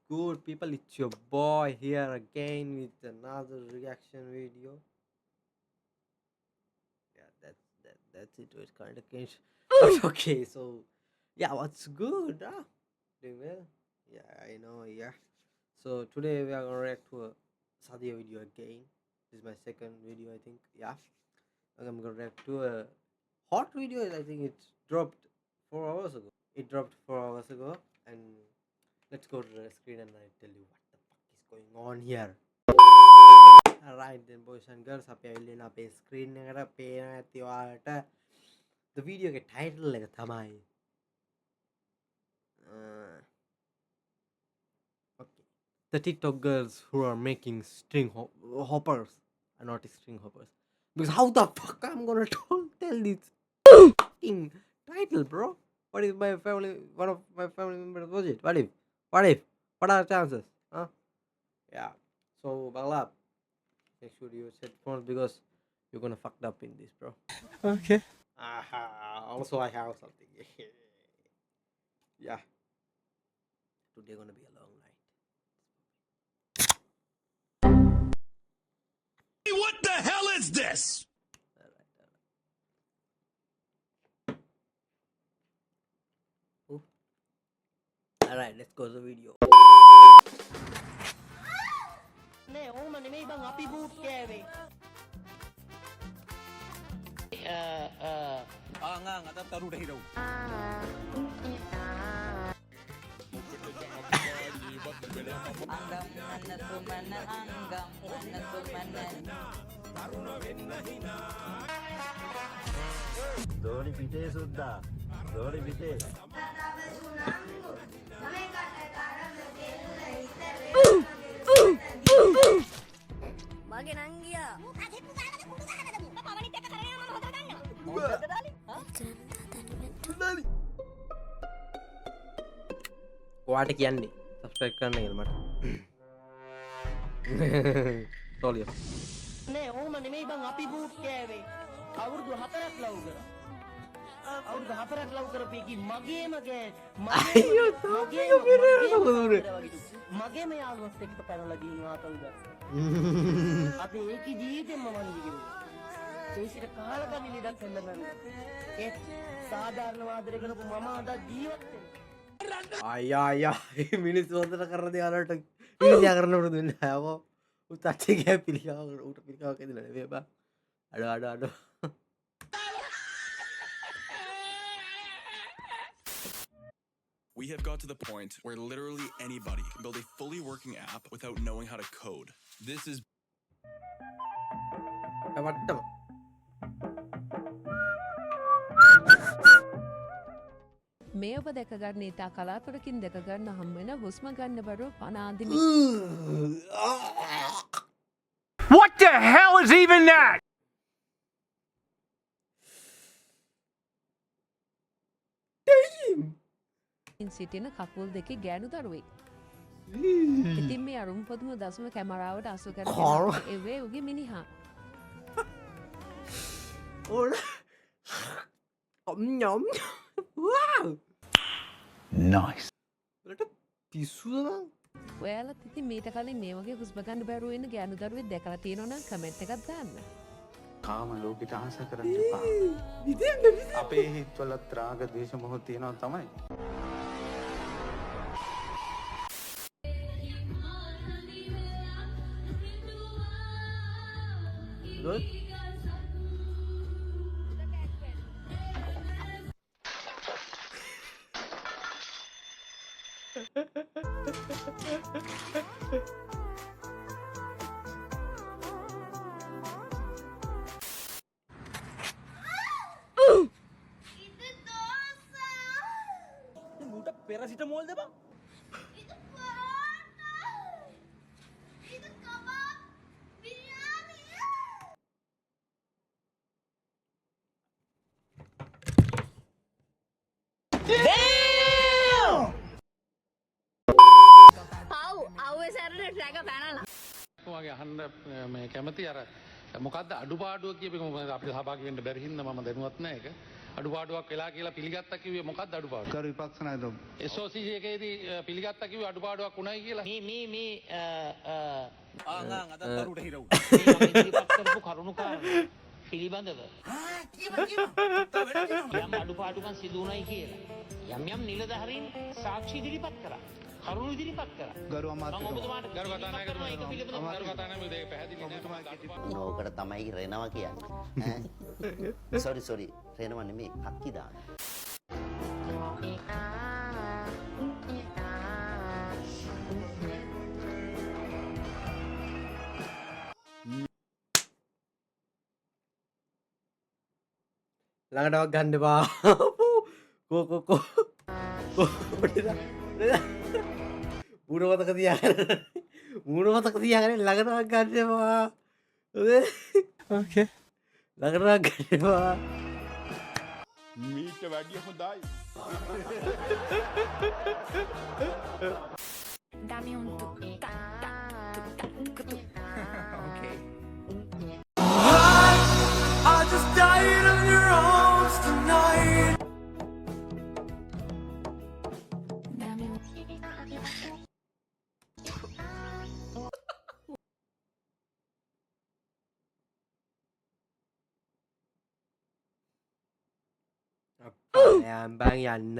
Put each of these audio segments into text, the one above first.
Good people, it's your boy here again with another reaction video. Yeah, that's it. It's kind of cringe. But okay, so yeah, what's good? Doing well? Yeah, I know. Yeah. So today we are gonna react to a Sadia video again. This is my second video, I think. Yeah, I'm gonna react to a hot video. I think it dropped 4 hours ago. It dropped 4 hours ago, and let's go to the screen and I tell you what the fuck is going on here. Alright then boys and girls, අපි ඇවිල්ලා අපේ screen එකට පේන ඇති ඔයාලට the video එකේ title එක තමයි okay, the TikTok girls who are making string hoppers are not string hoppers, because how the fuck I'm gonna tell this fucking title, bro? What if my family, one of my family members watch it? What are the chances? Yeah, so buckle up. Make sure you use headphones because you're gonna fucked up in this, bro. Okay. Also, I have something. Yeah. Today gonna be a long night. What the hell is this? Alright, let's go to the video. Dori pite sudda. Dori pite. මගේ නංගියා ඔයාට කියන්නේ subscribe කරන්න කියලා මට. Sorry. නේ ඕම නෙමෙයි බං අපි බූට් කෑවේ අවුරුදු 4ක් ලව් කරා අවුරුදු 4ක් ලව් කරපේකි මගේම යාළුවත් එක්ක පැනලා ගිහින් ආතල් ගත්තා අද ඒකේ ජීවිතෙම මං කිව්වා ඒසිට කාල කවිලි ඉඩක් හොල්ලන්න ඒ සාධාරණ වාදරේ කරපු මම අද ජීවත් වෙනවා අයියා මිනිස්සු හොඳට කරන දේ අරට ඉරියා කරන්න උඩ දුන්නේ ආවෝ උතච්චේ ගෑ පිළිකාව උට පිළිකාවක් ඇදලා නෙවෙයි බා අඩ We have got to the point where literally anybody can build a fully working app without knowing how to code. This is වට්ටම මේ ඔබ දැකගන්න ඉතා කලාතුරකින් දැකගන්න හම්වෙන හුස්ම ගන්න බරුව පනාදිමි. What the hell is even that? සිටින කකුල් දෙක ගෑනු දරුවෙක්. ඉතින් මේ අරුම් පොදුම දසුම කැමරාවට අසු කර එවේ උගේ මිනිහා. Nice. පිස්සුද ඔයාලත් ඉතින් මීට කලින් මේ වගේ හුස්ම ගන්න බැරුව ඉන්න ගෑනු දරුවෙක් දැකලා තියෙනවා නම් කමෙන්ට් එකක් දාන්න. කාම ලෝකෙට ආස කරන්න එපා. අපේ හිත්වලත් රාග ද්වේෂ මොහ තියෙනවා තමයි. Good. මූට පෙරසිටමෝල් දෙපා වගේ අහන්න මේ කැමති අර මොකක්ද අඩුපාඩුව කියපේ අපිට සහභාගී වෙන්න බැරි හින්දා මම දැනුවත් නැහැ ඒක. අඩුපාඩුවක් වෙලා කියලා පිළිගත්තා කිව්වේ මොකක්ද අඩුපාඩුව? කරු විපක්ෂ නායකතුම. SOC එකේදී පිළිගත්තා කිව්වේ අඩුපාඩුවක් උනායි කියලා. මේ ඉදිරිපත් කරපු කරුණු කාරණා පිළිබඳව යම් අඩුපාඩුකම් සිදු වුණයි කියලා යම් නිලධාරීන් සාක්ෂි ඉදිරිපත් කරා. කරුණු ඉදිරිපත් කරා. ගරු මම අමාත්‍යතුමා. ඔබතුමාට ගරු කතානායකතුමා ගරු කතානායකතුමා දෙක පැහැදිලි නෑ. ඕකට තමයි රෙනවා කියන්නේ. සෝරි රෙනවා නෙමෙයි කක්කි දාන. ළඟටවත් ගන්න එපා. කෝ මූණ මතක තියාගෙන ළඟටවත් ගන්න එපා. ඕකේ. ළඟටවත් ගන්න එපා. මීට වැඩිය හොඳයි. Dame un tuk tak tak tuk tak tuk. බං යන්න.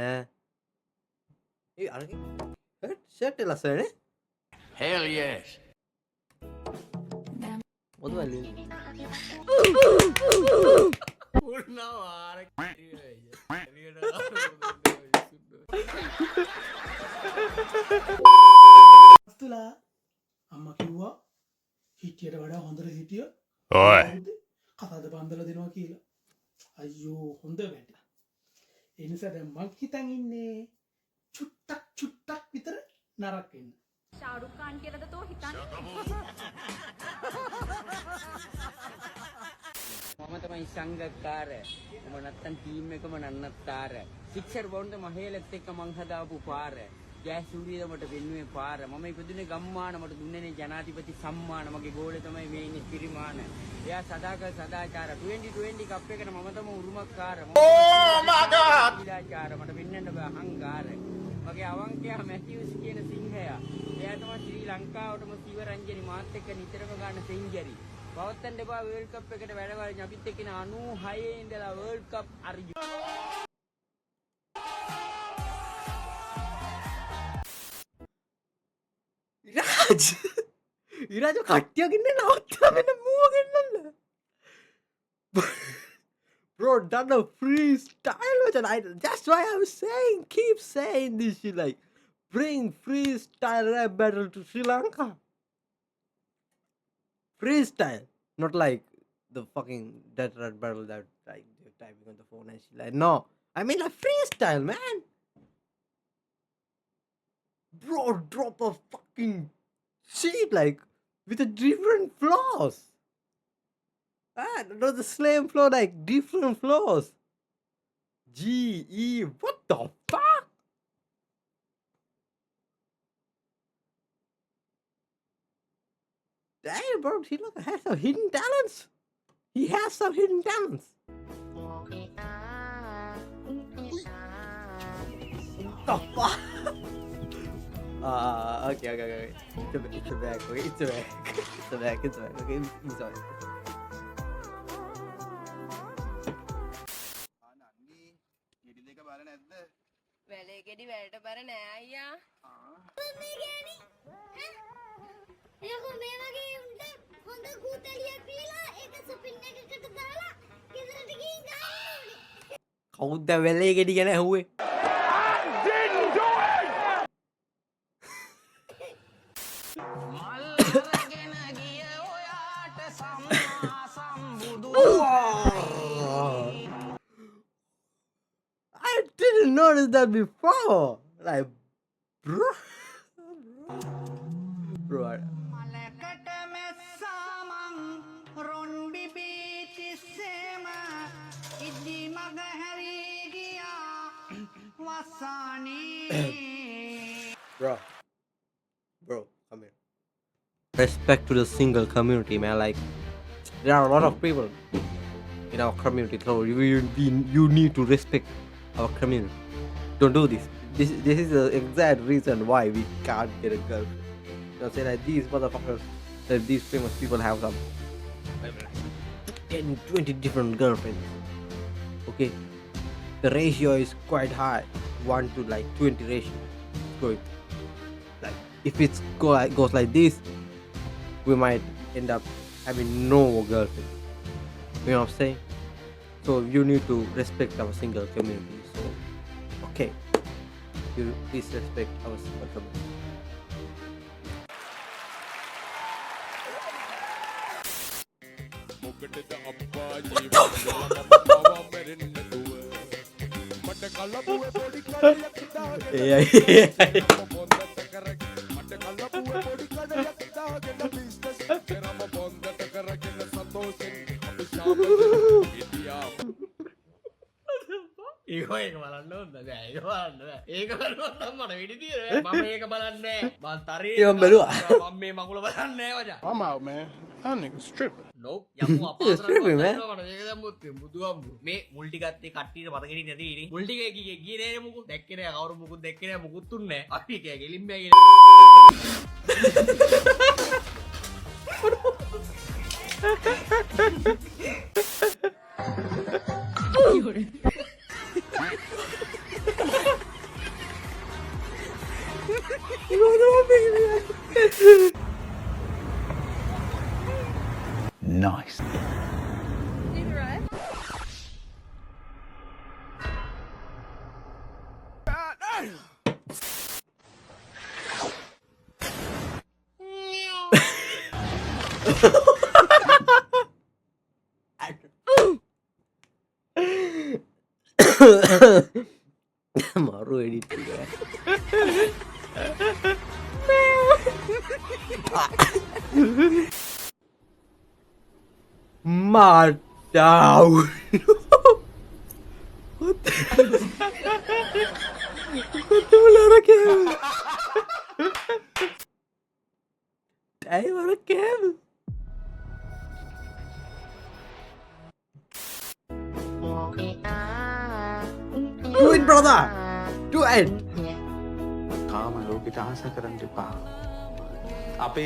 ඒ අර ෂර්ට් එක ලස්සනනේ. Hell yes. මොකද වලින්? තුලා අම්මා කිව්වා හිටියට වඩා හොඳට හිටිය ඔය. කතාද බන්දලා දෙනවා කියලා. අයියෝ හොඳ වැඩ. ඒ නිසා දැන් මං හිතන් ඉන්නේ චුට්ටක් විතර නරක වෙන්න. ශාරුඛ් ඛාන් කියලාද තෝ හිතන්නේ? මම තමයි සංගක්කාර. මම නැත්තම් ටීම් එකම නන්නත්තාර. සික්සර් බවුන්ද මහේලත් එක්ක මං හදාපු පාර. ජය සූරියද මට වෙන්නුවේ පාර. මම ඉපදුනේ ගම්මාන මට දුන්නේනේ ජනාධිපති සම්මාන. මගේ ගෝලේ තමයි මේ ඉන්නේ පිරිමාන. එයා සදාකල් සදාචාර 2020 කප් එකට මම තමයි උරුමකාර. ඕ මා ගාඩ්. සදාචාර මට වෙන්නන්න බෑ අහංකාර. මගේ අවංකයා මැතිව්ස් කියන සිංහයා. එයා තමයි ශ්‍රී ලංකාවටම සිවරංජනි මාත් එක්ක නිතරම ගන්න සෙන්ජරි. පවත්තන්න එපා වර්ල්ඩ් කප් එකට වැඩවලන අපිත් එක්ක 96 ඉඳලා වර්ල්ඩ් කප් අර්ජු. ඉරාජ කට්ටියකින්න නවත්තලා වෙන මූව ගෙන්නන්න. Bro, done a freestyle with it. That's why I'm saying, keep saying this shit. Like, bring freestyle rap battle to Sri Lanka. Freestyle, not like the fucking dead rat battle that like you're typing on the phone and shit. Like, no, I mean like freestyle, man. Bro, drop a fucking shit like with a different flaws. Not the same flow, like different flows. G, E, what the fuck? Damn, bro, he has some hidden talents. He has some hidden talents. The fuck? Okay. It's a back. Okay, it's a back. Okay, he's on. වැලේ ගෙඩි වැලට බර නෑ අයියා. මේ ගෑණි. යකෝ මේ වගේ උන්ට හොඳ කූතලියක් දීලා ඒක සුපින් එකකට දාලා ගෙදරට ගිහින් ගන්න ඕනේ. කවුද වැලේ ගෙඩි ගැන ඇහුවේ? I didn't notice that before. Like, bro. මලකට මෙස්සාමං රොන් බිබීතිස්සේම ඉදි මග හැරී ගියා වස්සානේ. Bro, come here. Respect to the single community, man. Like, there are a lot of people, in our community. So you need to respect our community. Don't do this. This is the exact reason why we can't get a girlfriend. You know, say like these motherfuckers, that these famous people have some 10, 20 different girlfriends. Okay, the ratio is quite high, 1 to like 20 ratio. Good. Like if it goes like this, we might end up having no girlfriend. You know what I'm saying? So you need to respect our single community. So okay, you please respect our single community. ඒක බලන්න ඕනද? ඒක බලන්න බෑ. ඒක බලුවත් මට වෙඩි තියෙනවා. මම ඒක බලන්නේ නැහැ. මං තරේ මම බැලුවා. මම මේ මගුල බලන්නේ නැහැ මචං. I'm out, man. That nigga's tripping. Nope. යමු අපාසරක් tripping, man. මට ඒක දැම්මොත් බුදුහාමුදුරු. මේ මුල් ටිකත් ඒ කට්ටියට මතකෙ නැති ඉතින්. මුල් ටික ගියේ නෑනේ මුකුත්. දැක්කේ නෑ කවුරු මුකුත් දැක්කේ නෑ මුකුත් තුන්නේ නෑ. අපි කෑ ගෙලින්බෑ කියන. Nice. Maru edit juga. Madau. What the lara cam? Dai lara cam. Do it, brother. Do it. කාම ලෝකෙට ආස කරන්න එපා. අපේ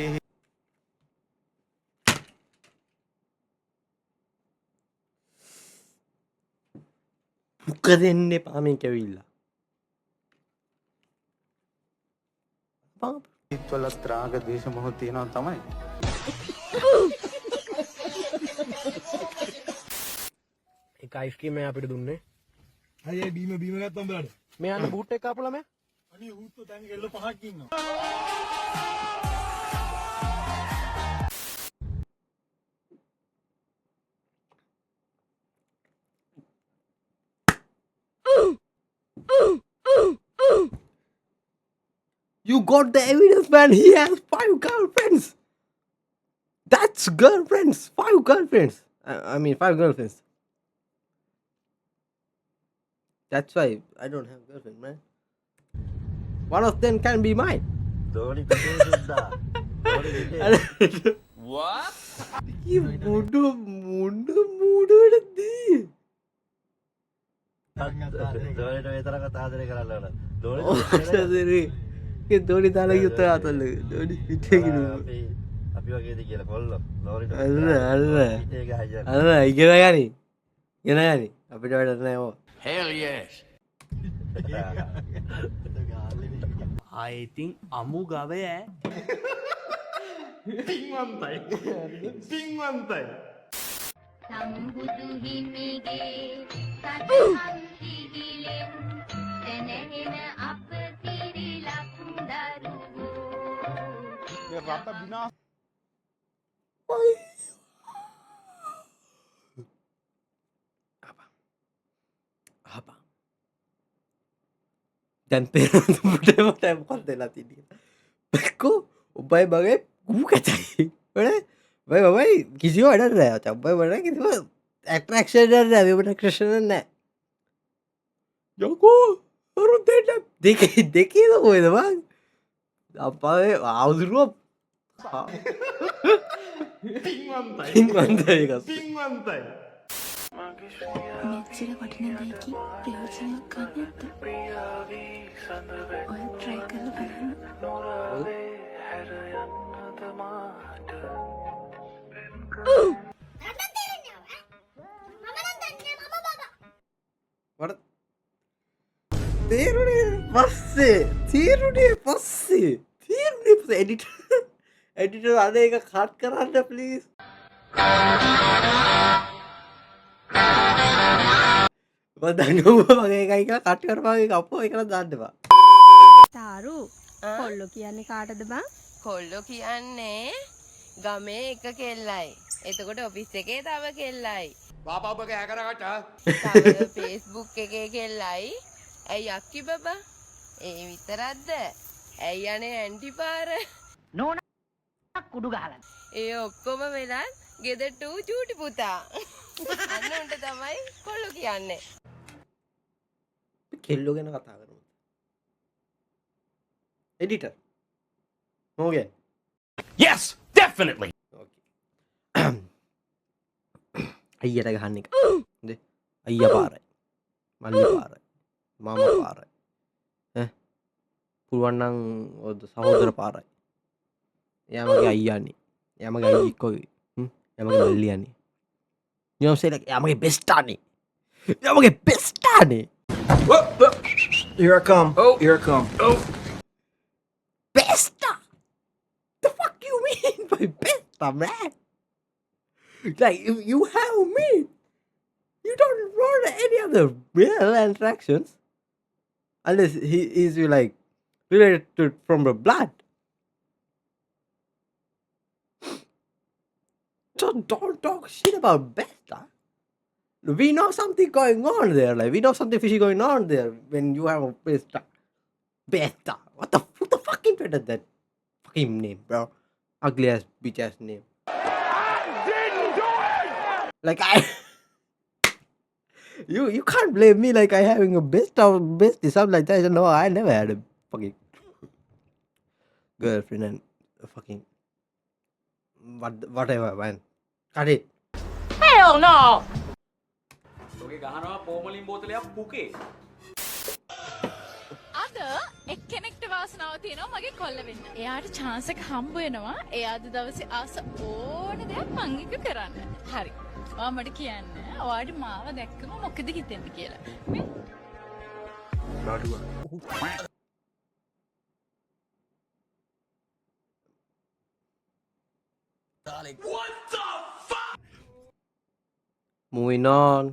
Buka දෙන්න එපා මේ කැවිල්ලා. හිත්වලත් රාග ද්වේෂ මොහ තියෙනවා තමයි. ඒක අයිස්ක්‍රීම් එක අපිට දුන්නේ. අයියේ බීම ගත්තා උඹලාට. මේ අන්න බූට් එක කාපු ළමයා. අනේ ඌත් දැන් එල්ල පහක් ඉන්නවා. You got the evidence, man. He has 5 girlfriends. That's girlfriends. 5 girlfriends. I mean 5 girlfriends. That's why I don't have girlfriend, man. One of them can be mine. What? ये मुंडो दी. अच्छा तेरे के दोड़ी ताला क्यों तो आता लगे दोड़ी पीछे की नहीं. अल्लाह इतना यानी अभी तो बैठा नहीं वो. Hell yes. I think අමු ගවය පින්වන්තයි. සම්බුදු හිමිගේ සදහම් සිහිලෙන් දැනෙන අප තිරිලක් දරුවෝ. රට විනාශ apa? Dan terus mudah konten nanti dia. Ko ubai bagai gua kacai. Mana? Bagai किसी को डर रहा है अच्छा भाई बड़ा किसी को attraction डर रहा है भी बड़ा attraction है Joko baru देखिए तो कोई दबाग apa आउज़रूप පින්වන්තයි. පින්වන්තයි. පින්වන්තයි. මෙච්චර වටින දෙයකින් ප්‍රයෝජනයක් ගන්න නැද්ද? ඔය try කරලා බලන්න. What? තේරුණේ පස්සේ එඩිටර් අද එක කට් කරන්න ප්ලීස්. මගේ එකයි කට් කරපගේ අපෝ එක දාන්නපා. තාරු කොල්ලෝ කියන්නේ කාටද බං? කොල්ලෝ කියන්නේ ගමේ එක කෙල්ලයි. එතකොට ඔෆිස් එකේ තව කෙල්ලයි. बाबा बगे है करा काटा තව Facebook එකේ කෙල්ලයි. ඇයි අක්කි බබා? ඒ විතරක්ද? ඇයි අනේ ඇන්ටි පාර? නෝනා කුඩු ගහලා. ඒ ඔක්කොම වෙලා ගෙදරට ඌ චූටි පුතා. අන්න උන්ට තමයි කොල්ලෝ කියන්නේ. කෙල්ලෝ ගැන කතා කරමු. එඩිටර් මොකද? Yes, definitely. අයියට ගහන්න එක. හොඳේ. අයියා පාරයි. මල්ලි පාරයි. මාමා පාරයි. පුළුවන් නම් සහෝදර පාරයි. එයා මගේ අයියානේ. එයා මගේ අයියෙක් වගේ. එයා මගේ මල්ලියානේ. You know what I'm saying? Like, එයා මගේ බෙස්ටානේ. එයා මගේ බෙස්ටානේ. Here I come. Oh, here I come. Oh. Besta? The fuck you mean by besta, man? Like, if you have me, you don't want any other real interactions unless he is like related to from the blood. So don't talk shit about Besta. We know something going on there. Like, we know something fishy going on there when you have a Besta. Besta. What the fuck invented that fucking name, bro? Ugly ass bitch ass name. Like you can't blame me like I having a bestie something like that. No, I never had a fucking girlfriend and fucking whatever, man. Cut it. Hell no. ඔගේ ගහනවා පෝමලින් බෝතලයක් පුකේ. අද එක්කෙනෙක්ට වාසනාව තියෙනවා මගේ කොල්ල වෙන්න. එයාට chance එක හම්බ වෙනවා. එයා අද දවසේ ආස ඕන දෙයක් මං එක කරන්න. හරි. ඔයා මට කියන්න. ඔයාට මාව දැක්කම මොකද හිතෙන්නේ කියලා. මේ What the fuck? Moving on.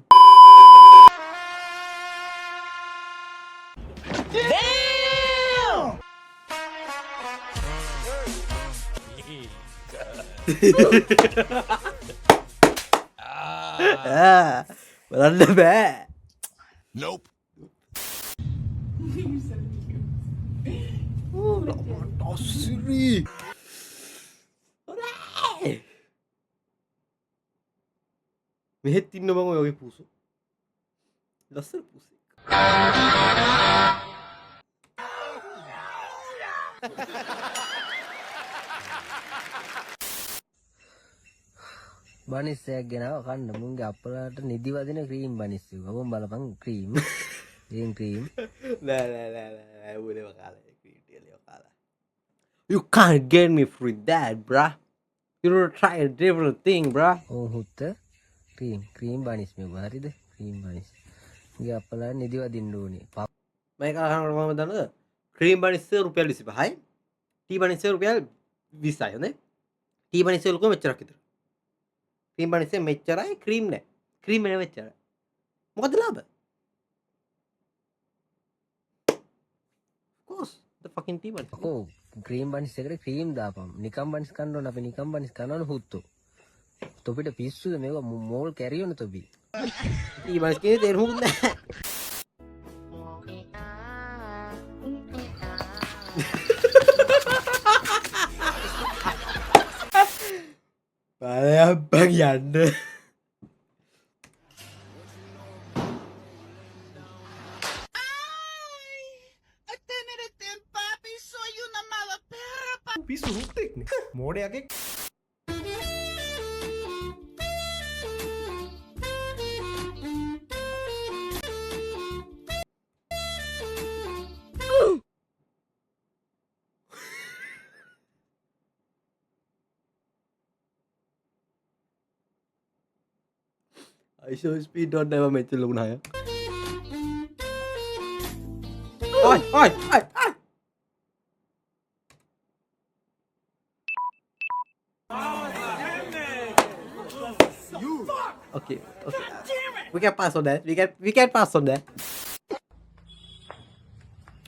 බලන්න බෑ. Nope. මෙහෙත් ඉන්න බං ඔය වගේ පූසු. ලස්සන පූසෙක්. බනිස්සයක් ගෙනාව කන්න මුන්ගේ අප්පලාට නිදි වදින ක්‍රීම් බනිස්සු. ඔබම බලපන් ක්‍රීම්. ක්‍රීම්. නෑ උලේව කාලා ක්‍රීම් ටිකලිව කාලා. You can't get me free that, bruh. You don't try a different thing, bruh. Oh හුත්ත ක්‍රීම් බනිස් මේ හරිද? ක්‍රීම් බනිස්. මුන්ගේ අප්පලාට නිදි වදින්න ඕනේ. මම කහකට මම දන්නද? ක්‍රීම් බනිස් රුපියල් 25යි. ටී බනිස් රුපියල් 20යි හොඳේ. ටී බනිස් ලොකු මෙච්චරක් විතර. ක්‍රීම් බනිස් මෙච්චරයි ක්‍රීම් නෑ. ක්‍රීම් නේ මෙච්චරයි. මොකද ලාභ? Of course, the fucking tea bun. ඔව් ක්‍රීම් බනිස් එකට ක්‍රීම් දාපම්. නිකම් බනිස් කන්න ඕන අපි නිකම් බනිස් කනවනේ හුත්තෝ. තොපිට පිස්සුද මේක මෝල් කැරියෝන තොපි. ටී බනිස් කියන්නේ තේරුම් නෑ. බලයබ්බන් යන්න. පිස්සු හුත්තෙක්නේ. මෝඩයගෙක්. I show speed don't never make it look higher. Oi. Okay. We can pass on that. We can pass on that.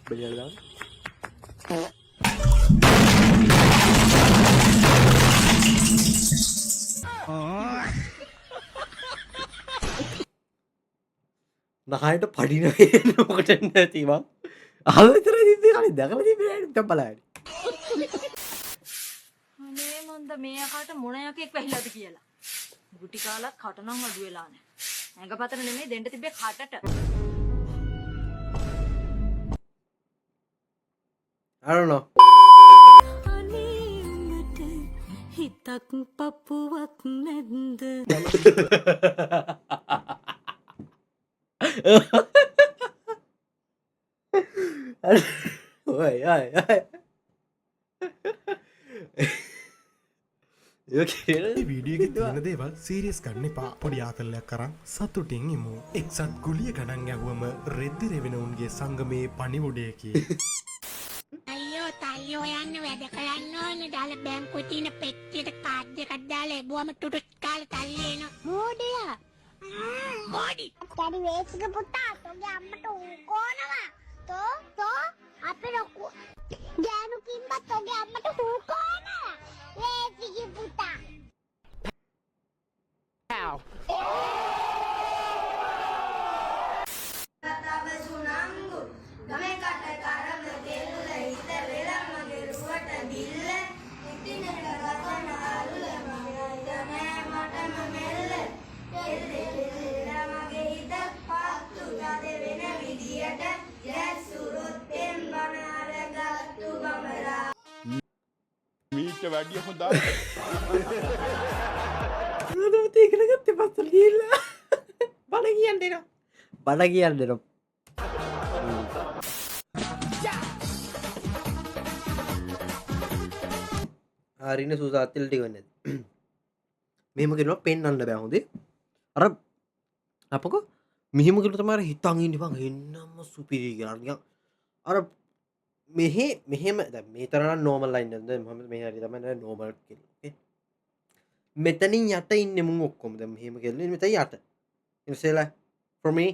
Bener kan? නහයට පඩින මොකට නැති බං. අහලා විතර තිබ්බේ කලින් දැකලා තිබ්බේ නෑ දැන් බලන්න. අනේ මොන්ද මේ අකට මොන යකෙක් වැහිලාද කියලා. ගුටි කාලක් කට නම් අඩු වෙලා නැහැ. ඇඟපතර නෙමෙයි දෙන්න තිබ්බේ කටට. I don't know. හිතක් පපුවක් නැද්ද? Oi. වීඩියෝගෙ තියෙන දේවල් සීරියස් ගන්න එපා. පොඩි ආතල්ලයක් කරන් සතුටින් ඉමු. එක්සත් ගුලිය ගණන් ගැහුවම රෙද්ද රෙවෙන උන්ගේ සංගමේ පණිවුඩයකි. අයියෝ යන්න වැඩ කරන්න ඕනේ. දාලා බැංකුවේ තියෙන පෙට්ටියට කාඩ් එකක් දාලා එබුවම ටුටුත් කාලා තල්ලි එන මෝඩයා. මෝඩි. ඩැඩි වේසික පුතා තෝගේ අම්මට උකෝනවා. තෝ අපේ ලොකු ගෑනු කිම්බත් තෝගේ අම්මට උකෝනවා. වේසික පුතා. මීට වැඩිය හොඳයි. මොකද ඉගෙන ගත්තේ පස්සට ගිහිල්ලා. බණ කියන්න දෙනවා. හරිනේ සූසාත්තල් ටික වෙන්නේ. මෙහෙම කරනවා පෙන්වන්න බෑ හොඳේ. අර අපකෝ මෙහෙම කරලා තමයි හිතන් ඉන්නේ බං එන්නම සුපිරි කියලා. නිකන් අර මෙහෙම දැන් මේ තරම් නෝමල් ලයින් නේද මම මේ හරිය තමයි නෝමල් කියලා. ඕකේ. මෙතනින් යට ඉන්නේ මුන් ඔක්කොම දැන් මෙහෙම කියලා මෙතන යට. ඉතින්සලා for me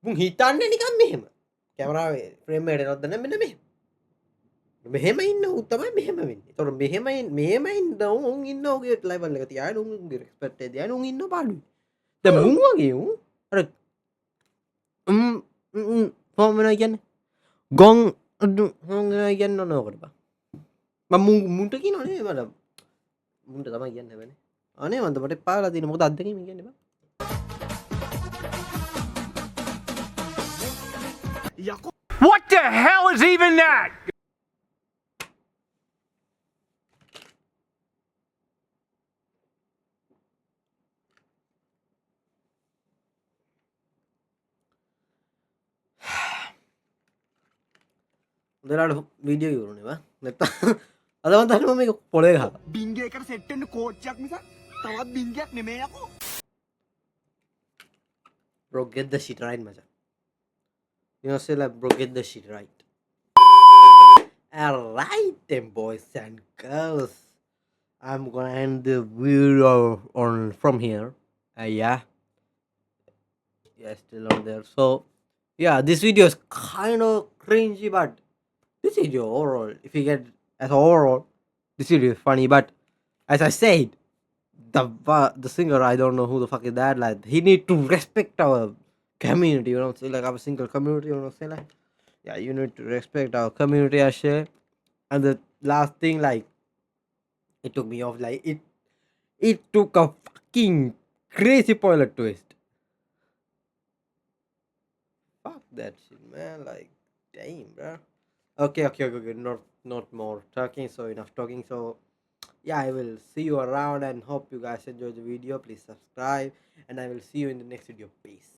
මුන් හිතන්නේ නිකන් මෙහෙම. කැමරාවේ ෆ්‍රේම් එකට එනවද නැත්නම් මෙන්න මෙහෙම. මෙහෙම ඉන්න උන් තමයි මෙහෙම වෙන්නේ. ඒතකොට මෙහෙම ඉන්න උන් ඉන්න ඔගේ ලෙවල් එක තියාගෙන උන්ගේ රෙස්පෙක්ට් එක තියාගෙන උන් ඉන්න පාඩුයි. දැන් මුන් වගේ උන් අර මොනවා කියන්නේ? ගොන් කියන්න ඕනකට බං. මම මුන්ට කියනවා නේ මට. මුන්ට තමයි කියන්න හැබැයි. අනේ මන්ද මට පාලා තියෙන මොකද අද්දකින් කියන්නේ බං. What the hell is even that? උදේලාට වීඩියෝ ඉවරුනේ බං. නැත්තම් අද මම දන්නවා මේක පොළේ ගහලා. බින්ගයකට සෙට් වෙන්න කෝච්චයක් මිසක් තවත් බින්ගයක් නෙමෙයි යකෝ. Bro, get the shit right, macha. You know, say like, bro, get the shit right. Alright then, boys and girls. I'm gonna end the video on from here. Yeah, still on there. So, yeah, this video is kind of cringy, but this video overall, if you get as overall, this video is funny. But as I said, the singer, I don't know who the fuck is that. Like, he need to respect our community, you know, say like our single community, you know, say like, yeah, you need to respect our community, I share. And the last thing, like, it took me off, like, it took a fucking crazy pilot twist. Fuck that shit, man. Like, damn, bro. Okay. Not more talking. So enough talking. So yeah, I will see you around and hope you guys enjoy the video. Please subscribe, and I will see you in the next video. Peace.